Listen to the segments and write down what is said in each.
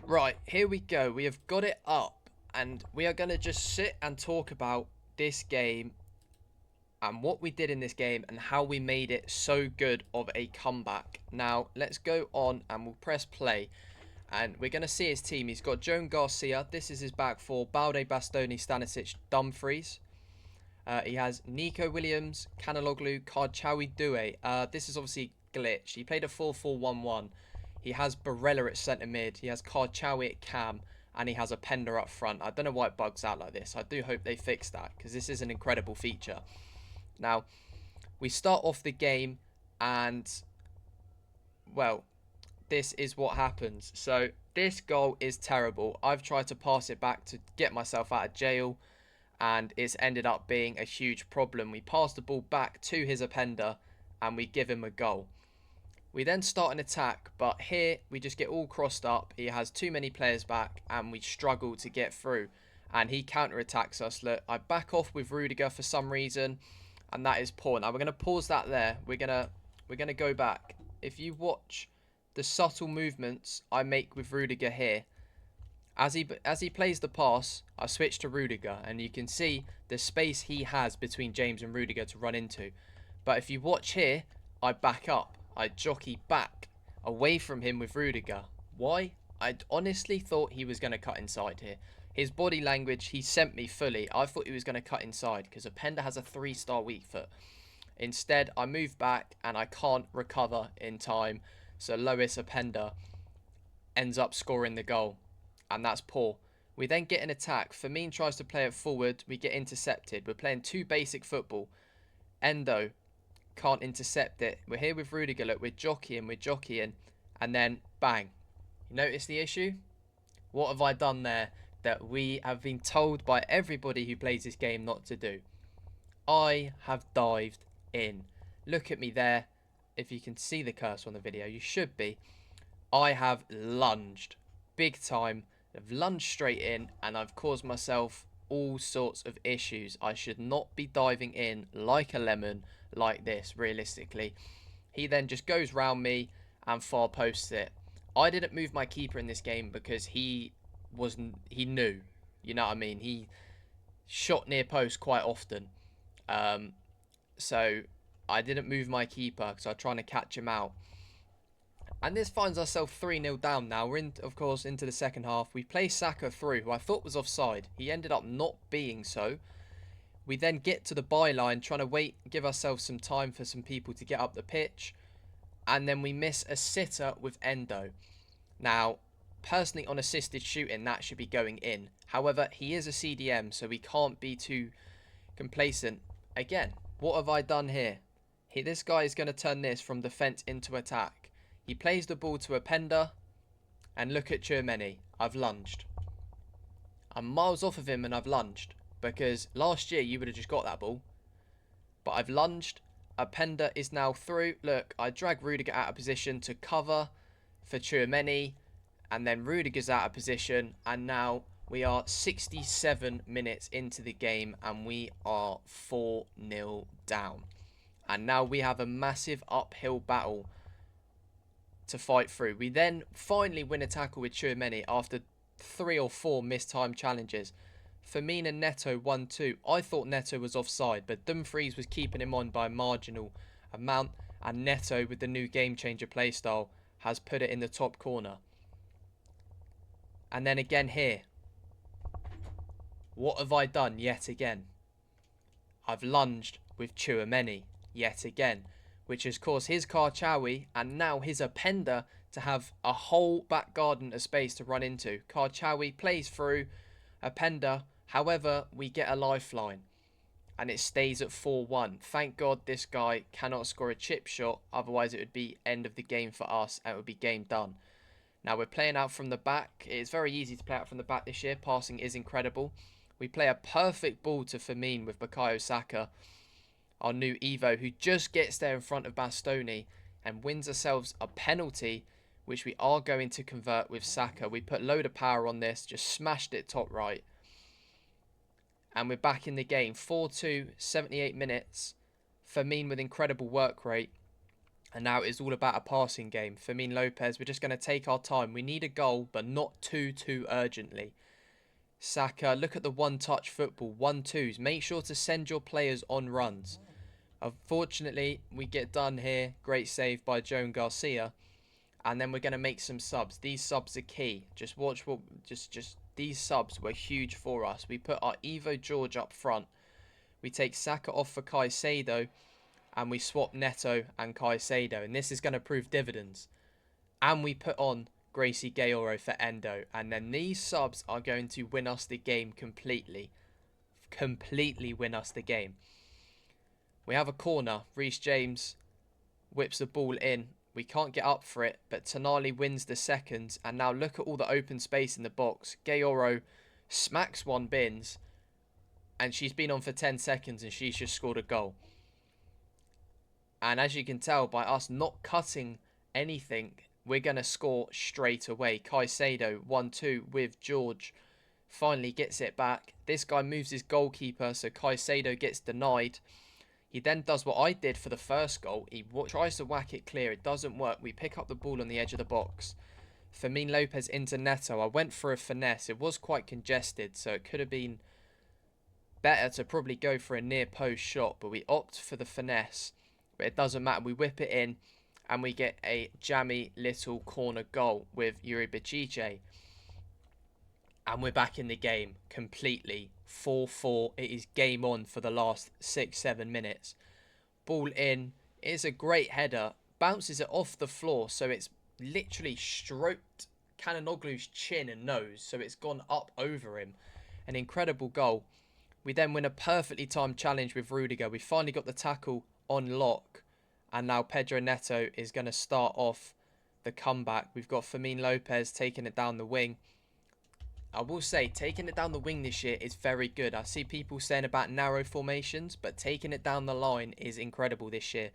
Right, here we go. We have got it up, and we are going to just sit and talk about this game and what we did in this game and how we made it so good of a comeback. Now, let's go on and we'll press play. And we're going to see his team. He's got Joan Garcia. This is his back four. Balde, Bastoni, Stanisic, Dumfries. He has Nico Williams, Kanaloglu, Kardchawi Due. This is obviously glitched. He played a 4-4-1-1. He has Barella at centre mid. He has Kardchawi at cam. And he has a Pender up front. I don't know why it bugs out like this. I do hope they fix that, because this is an incredible feature. Now, we start off the game and, well, this is what happens. So, this goal is terrible. I've tried to pass it back to get myself out of jail, and it's ended up being a huge problem. We pass the ball back to his offender, and we give him a goal. We then start an attack, but here we just get all crossed up. He has too many players back, and we struggle to get through. And he counter-attacks us. Look, I back off with Rudiger for some reason, and that is poor. Now we're going to pause that there. We're gonna go back. If you watch the subtle movements I make with Rudiger here, as he plays the pass, I switch to Rudiger, and you can see the space he has between James and Rudiger to run into. But if you watch here, I back up. I jockey back away from him with Rudiger. Why? I honestly thought he was going to cut inside here. His body language, he sent me fully. I thought he was going to cut inside because Openda has a 3-star weak foot. Instead, I move back and I can't recover in time. So Lois Openda ends up scoring the goal. And that's poor. We then get an attack. Firmine tries to play it forward. We get intercepted. We're playing too basic football. Endo can't intercept it. We're here with Rudiger. Look, we're jockeying. And then, bang. You notice the issue? What have I done there that we have been told by everybody who plays this game not to do? I have dived in. Look at me there. If you can see the cursor on the video, you should be. I have lunged. Big time. I've lunged straight in, and I've caused myself all sorts of issues. I should not be diving in like a lemon like this, realistically. He then just goes round me and far posts it. I didn't move my keeper in this game because he knew, you know what I mean? He shot near post quite often. So I didn't move my keeper because I was trying to catch him out. And this finds ourselves 3-0 down now. We're, of course, into the second half. We play Saka through, who I thought was offside. He ended up not being so. We then get to the byline, trying to give ourselves some time for some people to get up the pitch. And then we miss a sitter with Endo. Now, personally, on assisted shooting, that should be going in. However, he is a CDM, so we can't be too complacent. Again, what have I done here? This guy is going to turn this from defence into attack. He plays the ball to Openda, and look at Tchouaméni. I've lunged. I'm miles off of him and I've lunged, because last year you would have just got that ball. But I've lunged. Openda is now through. Look, I drag Rudiger out of position to cover for Tchouaméni, and then Rudiger's out of position, and now we are 67 minutes into the game and we are 4-0 down. And now we have a massive uphill battle to fight through. We then finally win a tackle with Tchouaméni after 3 or 4 missed-time challenges. Firmine and Neto 1-2. I thought Neto was offside, but Dumfries was keeping him on by a marginal amount, and Neto, with the new game-changer playstyle, has put it in the top corner. And then again here. What have I done yet again? I've lunged with Tchouaméni yet again, which has caused his Kardchawi and now his Openda to have a whole back garden of space to run into. Kardchawi plays through Openda, however, we get a lifeline and it stays at 4-1. Thank God this guy cannot score a chip shot, otherwise it would be end of the game for us and it would be game done. Now we're playing out from the back. It's very easy to play out from the back this year. Passing is incredible. We play a perfect ball to Firmine with Bukayo Saka, our new Evo, who just gets there in front of Bastoni and wins ourselves a penalty, which we are going to convert with Saka. We put a load of power on this, just smashed it top right. And we're back in the game. 4-2, 78 minutes. Firmine with incredible work rate. And now it's all about a passing game. Fermin Lopez, we're just going to take our time. We need a goal, but not too urgently. Saka, look at the one-touch football, 1-2s. Make sure to send your players on runs. Unfortunately, we get done here. Great save by Joan Garcia. And then we're going to make some subs. These subs are key. Just watch what... Just these subs were huge for us. We put our Evo George up front. We take Saka off for Caicedo. And we swap Neto and Caicedo. And this is going to prove dividends. And we put on Gracie Gaoro for Endo. And then these subs are going to win us the game completely. Completely win us the game. We have a corner. Reece James whips the ball in. We can't get up for it, but Tonali wins the second. And now look at all the open space in the box. Gaoro smacks one bins. And she's been on for 10 seconds and she's just scored a goal. And as you can tell, by us not cutting anything, we're going to score straight away. Caicedo, 1-2 with George. Finally gets it back. This guy moves his goalkeeper, so Caicedo gets denied. He then does what I did for the first goal. He tries to whack it clear. It doesn't work. We pick up the ball on the edge of the box. Fermin Lopez into Neto. I went for a finesse. It was quite congested, so it could have been better to probably go for a near post shot, but we opt for the finesse. But it doesn't matter. We whip it in and we get a jammy little corner goal with Yuri Bacice. And we're back in the game completely. 4-4. It is game on for the last 6-7 minutes. Ball in. It is a great header. Bounces it off the floor. So it's literally stroked Kananoglu's chin and nose. So it's gone up over him. An incredible goal. We then win a perfectly timed challenge with Rudiger. We finally got the tackle on lock. And now Pedro Neto is going to start off the comeback. We've got Fermin Lopez taking it down the wing. I will say, taking it down the wing this year is very good. I see people saying about narrow formations, but taking it down the line is incredible this year.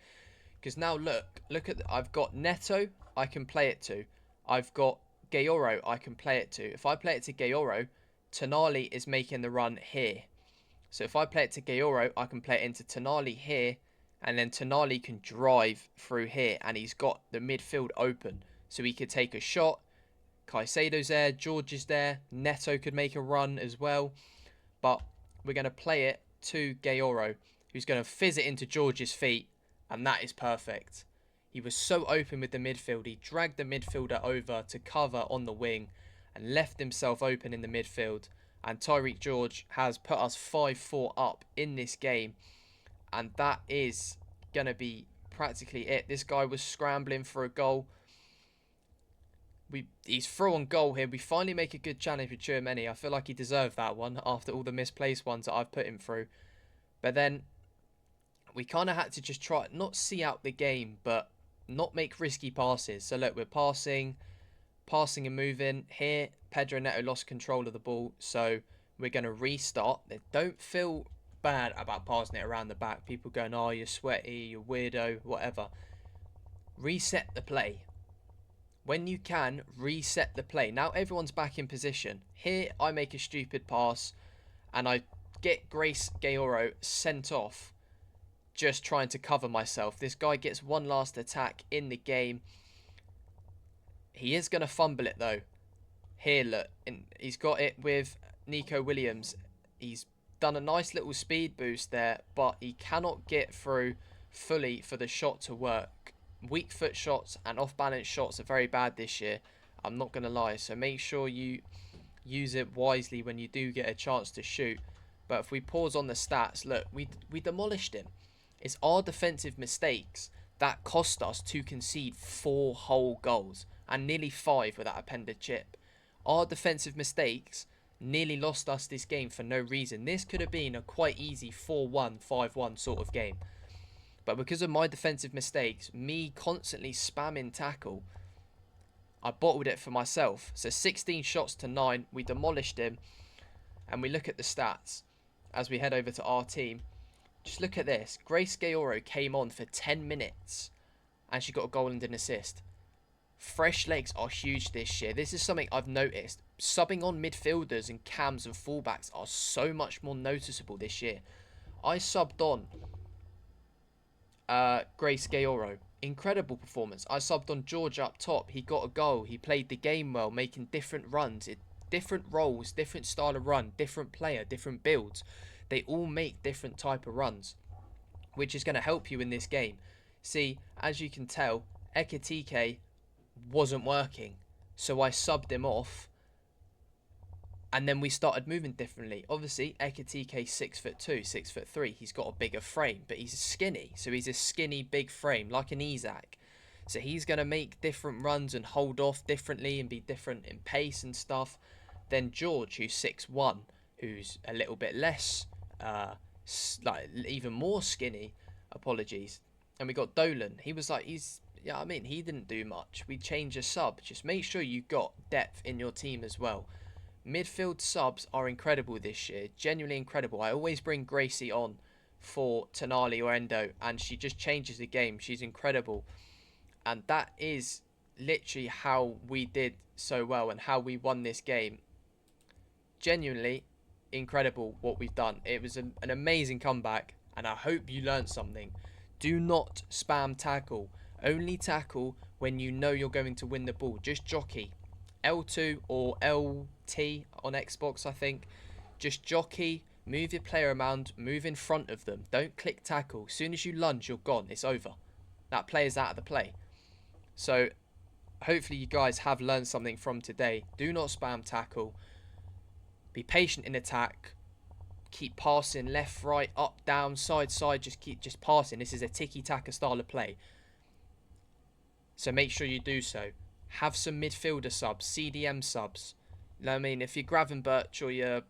Because now look at, I've got Neto, I can play it to. I've got Gaoro, I can play it to. If I play it to Gaoro, Tonali is making the run here. So if I play it to Gaoro, I can play it into Tonali here. And then Tonali can drive through here. And he's got the midfield open. So he could take a shot. Caicedo's there. George is there. Neto could make a run as well. But we're going to play it to Gaoro, who's going to fizz it into George's feet. And that is perfect. He was so open with the midfield. He dragged the midfielder over to cover on the wing. And left himself open in the midfield. And Tyreek George has put us 5-4 up in this game. And that is going to be practically it. This guy was scrambling for a goal. He's through on goal here. We finally make a good challenge with Tchouaméni. I feel like he deserved that one after all the misplaced ones that I've put him through. But then we kind of had to just try, not see out the game, but not make risky passes. So look, we're passing and moving. Here, Pedro Neto lost control of the ball. So we're going to restart. Don't feel bad about passing it around the back. People going, oh, you're sweaty, you're weirdo, whatever. Reset the play. When you can, reset the play. Now everyone's back in position. Here, I make a stupid pass and I get Grace Gaoro sent off just trying to cover myself. This guy gets one last attack in the game. He is going to fumble it though. Here, look. He's got it with Nico Williams. He's done a nice little speed boost there, but he cannot get through fully for the shot to work. Weak foot shots and off-balance shots are very bad this year. I'm not going to lie. So make sure you use it wisely when you do get a chance to shoot. But if we pause on the stats, look, we demolished him. It's our defensive mistakes that cost us to concede 4 whole goals and nearly 5 with that appended chip. Our defensive mistakes nearly lost us this game for no reason. This could have been a quite easy 4-1, 5-1 sort of game. But because of my defensive mistakes, me constantly spamming tackle, I bottled it for myself. So 16 shots to 9, we demolished him. And we look at the stats as we head over to our team. Just look at this. Grace Gaoro came on for 10 minutes and she got a goal and an assist. Fresh legs are huge this year. This is something I've noticed. Subbing on midfielders and cams and fullbacks are so much more noticeable this year. I subbed on Grace Gaoro incredible performance. I subbed on George up top. He got a goal. He played the game well, making different runs, different roles, different style of run, different player, different builds. They all make different type of runs, which is going to help you in this game. See, as you can tell, Ekitike wasn't working, so I subbed him off, and then we started moving differently. Obviously, Ekitike's 6'2", 6'3". He's got a bigger frame, but he's skinny, so he's a skinny, big frame, like an Isaac. So he's going to make different runs and hold off differently and be different in pace and stuff than George, who's 6'1", who's a little bit less, like even more skinny. Apologies. And we got Dolan. He was like, yeah, I mean, he didn't do much. We changed a sub. Just make sure you got depth in your team as well. Midfield subs are incredible this year. Genuinely incredible. I always bring Gracie on for Tonali or Endo, and she just changes the game. She's incredible. And that is literally how we did so well and how we won this game. Genuinely incredible what we've done. It was an amazing comeback, and I hope you learned something. Do not spam tackle. Only tackle when you know you're going to win the ball. Just jockey. L2 or LT on Xbox, I think. Just jockey, move your player around, move in front of them. Don't click tackle. As soon as you lunge, you're gone. It's over. That player's out of the play. So, hopefully you guys have learned something from today. Do not spam tackle. Be patient in attack. Keep passing left, right, up, down, side, side. Just passing. This is a tiki-taka style of play. So make sure you do so. Have some midfielder subs, CDM subs. You know what I mean? If you're Gravenberch or you're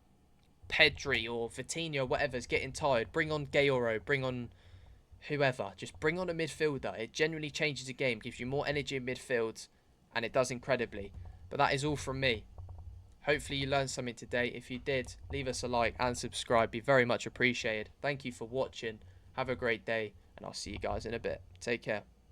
Pedri or Vitinha or whatever's getting tired, bring on Gayoro, bring on whoever. Just bring on a midfielder. It generally changes the game, gives you more energy in midfield, and it does incredibly. But that is all from me. Hopefully you learned something today. If you did, leave us a like and subscribe. Be very much appreciated. Thank you for watching. Have a great day, and I'll see you guys in a bit. Take care.